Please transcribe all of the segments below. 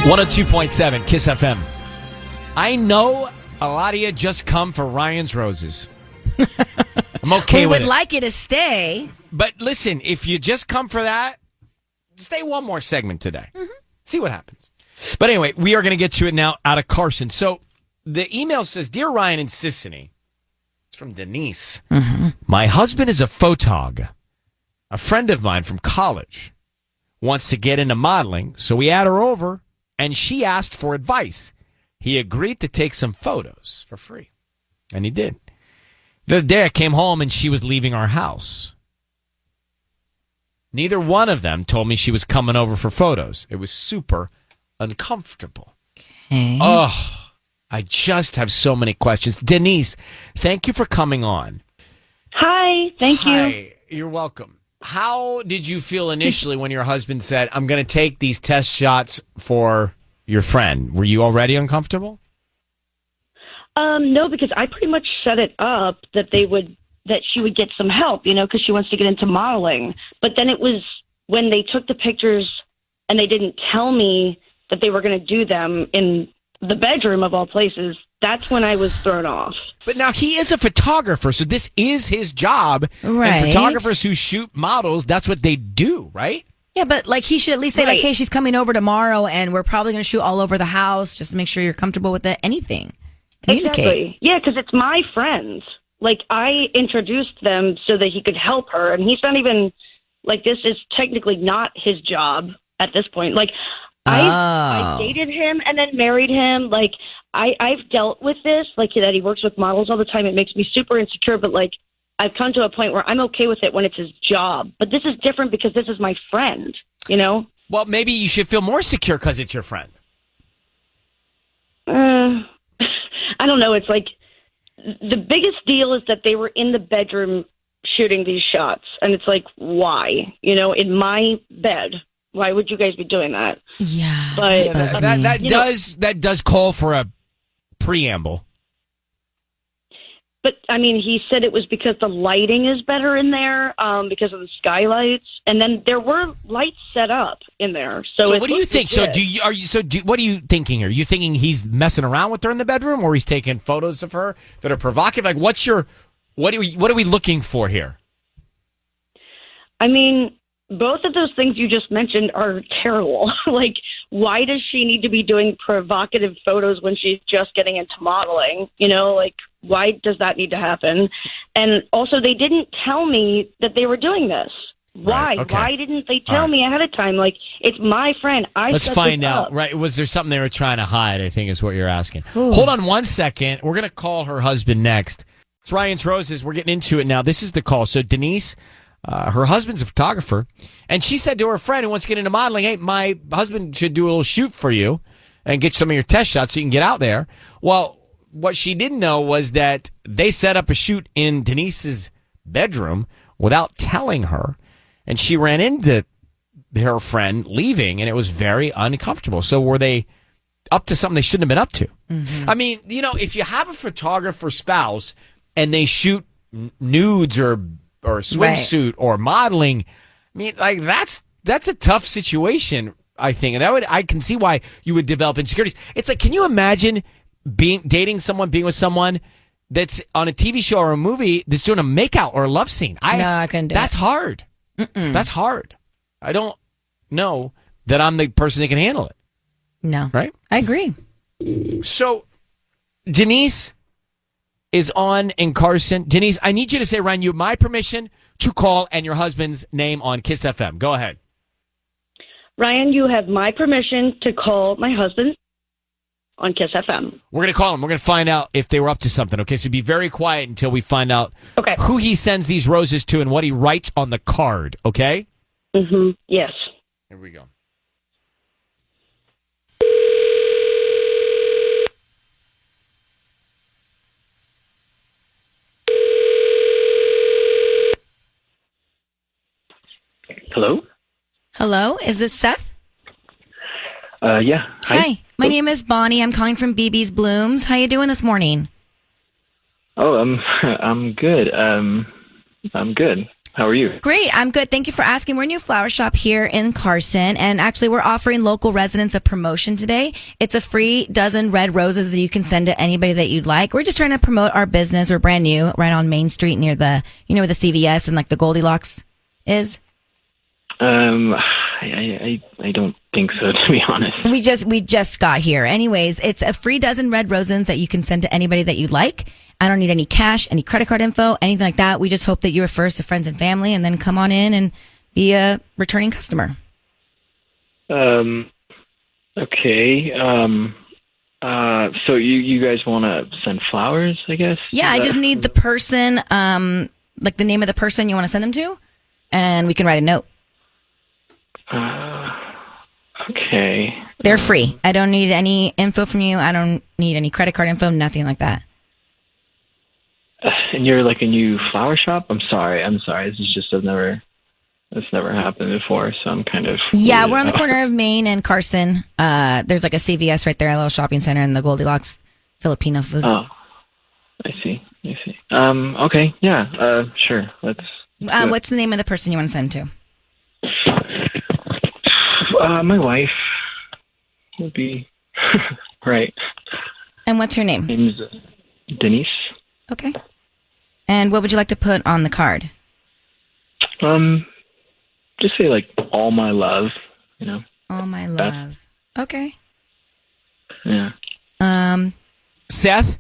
102.7 Kiss FM. I know a lot of you just come for Ryan's Roses. I'm okay with it. We would like you to stay. But listen, if you just come for that, stay one more segment today. Mm-hmm. See what happens. But anyway, we are going to get to it now out of Carson. So the email says, Dear Ryan and Sissany, it's from Denise. Mm-hmm. My husband is a photog. A friend of mine from college wants to get into modeling, so we had her over, and she asked for advice. He agreed to take some photos for free, and he did. The other day I came home, and she was leaving our house. Neither one of them told me she was coming over for photos. It was super uncomfortable. Okay. Oh, I just have so many questions. Denise, thank you for coming on. Hi, thank you. Hi, you're welcome. How did you feel initially when your husband said, I'm going to take these test shots for your friend? Were you already uncomfortable? No, because I pretty much set it up that she would get some help, because she wants to get into modeling. But then it was when they took the pictures and they didn't tell me that they were going to do them in the bedroom of all places. That's when I was thrown off. But now he is a photographer, so this is his job. Right. And photographers who shoot models, that's what they do, right? Yeah, but he should at least say, Right. hey, she's coming over tomorrow, and we're probably going to shoot all over the house just to make sure you're comfortable with it. Anything. Communicate. Exactly. Yeah, because it's my friend. I introduced them so that he could help her, and he's not even, this is technically not his job at this point. I dated him and then married him. I've dealt with this, that he works with models all the time. It makes me super insecure, but I've come to a point where I'm okay with it when it's his job. But this is different because this is my friend, Well, maybe you should feel more secure because it's your friend. I don't know. It's the biggest deal is that they were in the bedroom shooting these shots. And it's why? In my bed. Why would you guys be doing that? Yeah. But that does call for a preamble. But, he said it was because the lighting is better in there, because of the skylights. And then there were lights set up in there. So what do you think? What are you thinking here? Are you thinking he's messing around with her in the bedroom, or he's taking photos of her that are provocative? What are we looking for here? Both of those things you just mentioned are terrible. Why does she need to be doing provocative photos when she's just getting into modeling? Why does that need to happen? And also, they didn't tell me that they were doing this. Why? Right, okay. Why didn't they tell me ahead of time? It's my friend. Let's find out. Right? Was there something they were trying to hide? I think is what you're asking. Ooh. Hold on one second. We're gonna call her husband next. It's Ryan's Roses. We're getting into it now. This is the call. So Denise. Her husband's a photographer, and she said to her friend who wants to get into modeling, hey, my husband should do a little shoot for you and get some of your test shots so you can get out there. Well, what she didn't know was that they set up a shoot in Denise's bedroom without telling her, and she ran into her friend leaving, and it was very uncomfortable. So were they up to something they shouldn't have been up to? Mm-hmm. If you have a photographer spouse and they shoot nudes or swimsuit or modeling, that's a tough situation, I think. And I can see why you would develop insecurities. It's can you imagine dating someone, being with someone that's on a TV show or a movie that's doing a makeout or a love scene? No, I couldn't do That's it. hard. That's hard. I don't know that I'm the person that can handle it. No. Right? I agree. So, Denise is on in Carson. Denise, I need you to say, Ryan, you have my permission to call and your husband's name on Kiss FM. Go ahead. Ryan, you have my permission to call my husband on Kiss FM. We're going to call him. We're going to find out if they were up to something, okay? So be very quiet until we find out who he sends these roses to and what he writes on the card, okay? Mm-hmm. Yes. Here we go. Hello? Hello, is this Seth? Yeah. Hi, my name is Bonnie. I'm calling from BB's Blooms. How you doing this morning? Oh, I'm good. I'm good. How are you? Great. I'm good. Thank you for asking. We're a new flower shop here in Carson, and actually we're offering local residents a promotion today. It's a free dozen red roses that you can send to anybody that you'd like. We're just trying to promote our business. We're brand new, right on Main Street near the, where the CVS and like the Goldilocks is. I don't think so, to be honest. We just got here. Anyways, it's a free dozen red roses that you can send to anybody that you'd like. I don't need any cash, any credit card info, anything like that. We just hope that you refer us to friends and family and then come on in and be a returning customer. Okay. So you guys want to send flowers, I guess? Yeah, I just need the person, like the name of the person you want to send them to, and we can write a note. Okay. They're free. I don't need any info from you. I don't need any credit card info, nothing like that. And you're like a new flower shop? I'm sorry. This is just it's never happened before, so I'm kind of... Yeah, we're on the corner of Main and Carson. There's like a CVS right there, a little shopping center, and the Goldilocks Filipino food. Oh, I see. Okay, yeah, sure. Let's what's the name of the person you want to send to? My wife would be right. And what's her name? Name's Denise. Okay. And what would you like to put on the card? Just say like all my love, All my love. Okay. Yeah. Seth?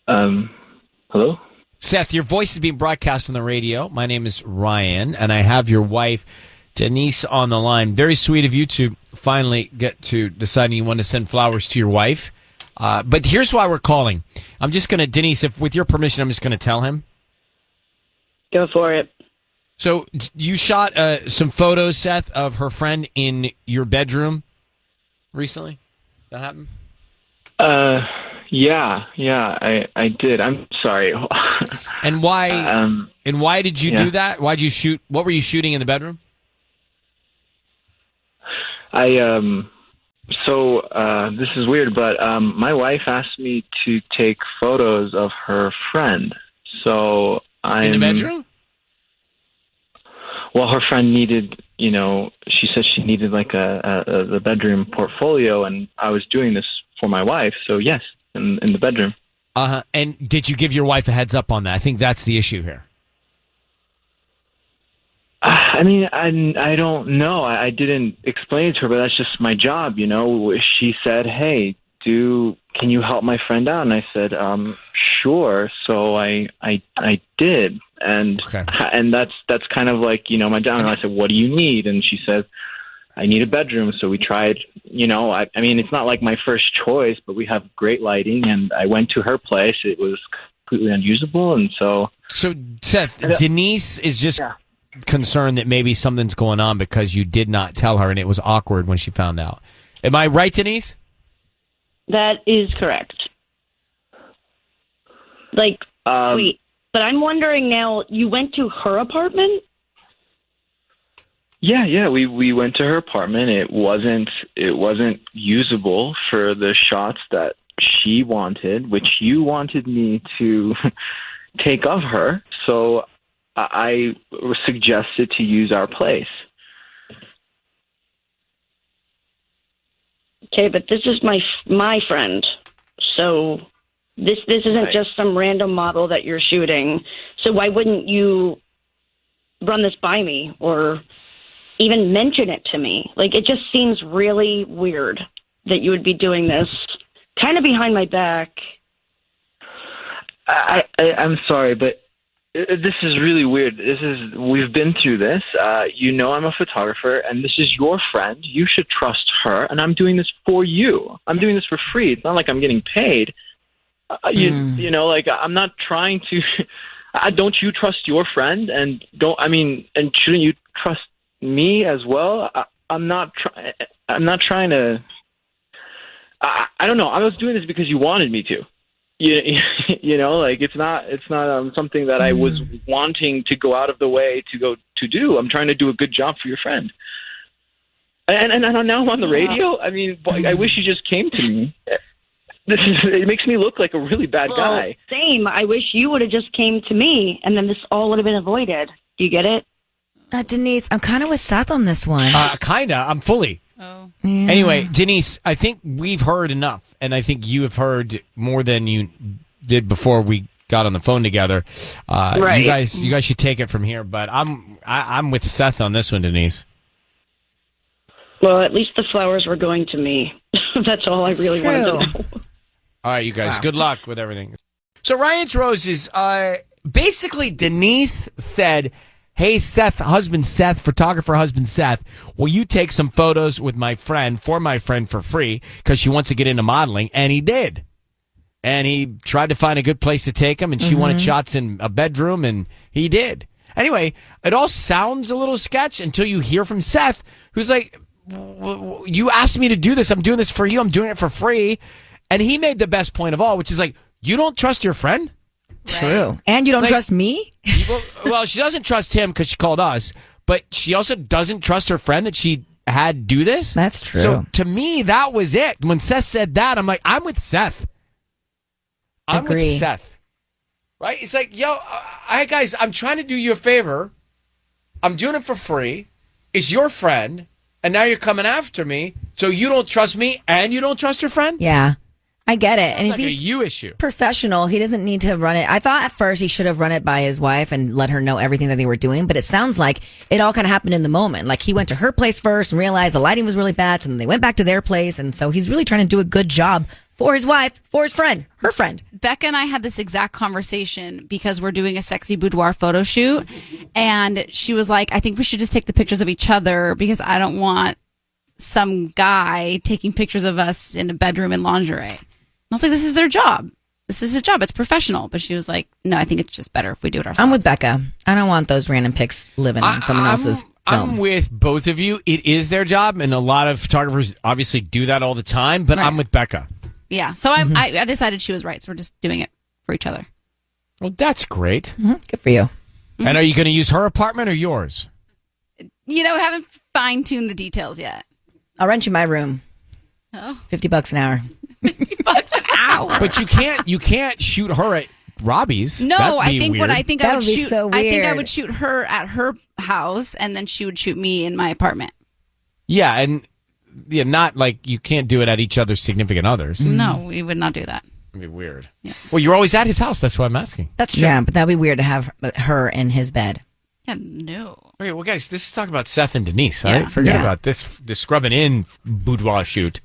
Hello? Seth, your voice is being broadcast on the radio. My name is Ryan, and I have your wife, Denise, on the line. Very sweet of you to finally get to deciding you want to send flowers to your wife. But here's why we're calling. I'm just going to, Denise, if with your permission, I'm just going to tell him. Go for it. So you shot some photos, Seth, of her friend in your bedroom recently? That happened? Yeah, I did. I'm sorry. And why? And why did you do that? Why'd you shoot? What were you shooting in the bedroom? So this is weird, but my wife asked me to take photos of her friend. So in the bedroom? Well, her friend needed, she said she needed like the bedroom portfolio, and I was doing this for my wife. So yes, in the bedroom. And did you give your wife a heads up on that? I think that's the issue here. I mean, I don't know. I didn't explain it to her, but that's just my job, She said, "Hey, can you help my friend out?" And I said, "Sure." So I did, and that's kind of like my job. And I said, "What do you need?" And she said, "I need a bedroom." So we tried. I mean, it's not like my first choice, but we have great lighting, and I went to her place. It was completely unusable, and so. So Seth, Denise is just. Yeah. Concerned that maybe something's going on because you did not tell her and it was awkward when she found out. Am I right, Denise? That is correct. Wait, but I'm wondering now, you went to her apartment? Yeah, we went to her apartment. It wasn't usable for the shots that she wanted, which you wanted me to take of her. So I suggested to use our place. Okay, but this is my friend, so this isn't just some random model that you're shooting. So why wouldn't you run this by me or even mention it to me? Like, it just seems really weird that you would be doing this kind of behind my back. I'm sorry, but this is really weird. We've been through this. I'm a photographer, and this is your friend. You should trust her, and I'm doing this for you. I'm doing this for free. It's not like I'm getting paid. I'm not trying to. Don't you trust your friend? And shouldn't you trust me as well? I'm not trying to. I don't know. I was doing this because you wanted me to. It's not something that I was wanting to go out of the way to do. I'm trying to do a good job for your friend. And now I'm on the radio. I mean, I wish you just came to me. it makes me look like a really bad guy. Same. I wish you would have just came to me, and then this all would have been avoided. Do you get it? Denise, I'm kind of with Seth on this one. Kinda. I'm fully. Oh. Yeah. Anyway, Denise, I think we've heard enough, and I think you have heard more than you did before we got on the phone together. Right. You guys should take it from here. But I'm with Seth on this one, Denise. Well, at least the flowers were going to me. That's all I really wanted to know. All right, you guys. Good luck with everything. So Ryan's Roses. Basically, Denise said, "Hey, Seth, husband Seth, photographer husband Seth, will you take some photos with my friend for free because she wants to get into modeling?" And he did. And he tried to find a good place to take him, and she wanted shots in a bedroom, and he did. Anyway, it all sounds a little sketch until you hear from Seth, who's like, "You asked me to do this. I'm doing this for you. I'm doing it for free." And he made the best point of all, which is like, you don't trust your friend? True. And you don't trust me? Well, she doesn't trust him because she called us, but she also doesn't trust her friend that she had do this. That's true. So to me, that was it. When Seth said that, I'm like, I'm with Seth. I'm Agree. with Seth. Right? It's like, yo, hey, guys, I'm trying to do you a favor. I'm doing it for free. It's your friend. And now you're coming after me. So you don't trust me and you don't trust your friend? Yeah. I get it. And It's if like a he's you issue. professional, he doesn't need to run it. I thought at first he should have run it by his wife and let her know everything that they were doing, but it sounds like it all kind of happened in the moment. Like he went to her place first and realized the lighting was really bad, so then they went back to their place, and so he's really trying to do a good job for his wife, for his friend, her friend. Becca and I had this exact conversation because we're doing a sexy boudoir photo shoot. And she was like, I think we should just take the pictures of each other because I don't want some guy taking pictures of us in a bedroom in lingerie. I was like, this is their job. This is his job. It's professional. But she was like, no, I think it's just better if we do it ourselves. I'm with Becca. I don't want those random pics living on someone else's film. I'm with both of you. It is their job, and a lot of photographers obviously do that all the time, but I'm with Becca. Yeah. So I decided she was right. So we're just doing it for each other. Well, that's great. Good for you. And are you going to use her apartment or yours? You know, haven't fine-tuned the details yet. I'll rent you my room. Oh. $50 an hour. $50 an hour. But you can't shoot her at Robbie's. No, That'd I be think weird. what I think That I would would be shoot. so I think I weird. would shoot her at her house, and then she would shoot me in my apartment. Yeah, and not like you can't do it at each other's significant others. No, we would not do that. It'd be weird. Yeah. Well, you're always at his house. That's why I'm asking. That's true. Yeah, but that'd be weird to have her in his bed. Yeah, no. Okay, well, guys, this is talking about Seth and Denise. All Yeah. right, forget Yeah. about this scrubbing in boudoir shoot.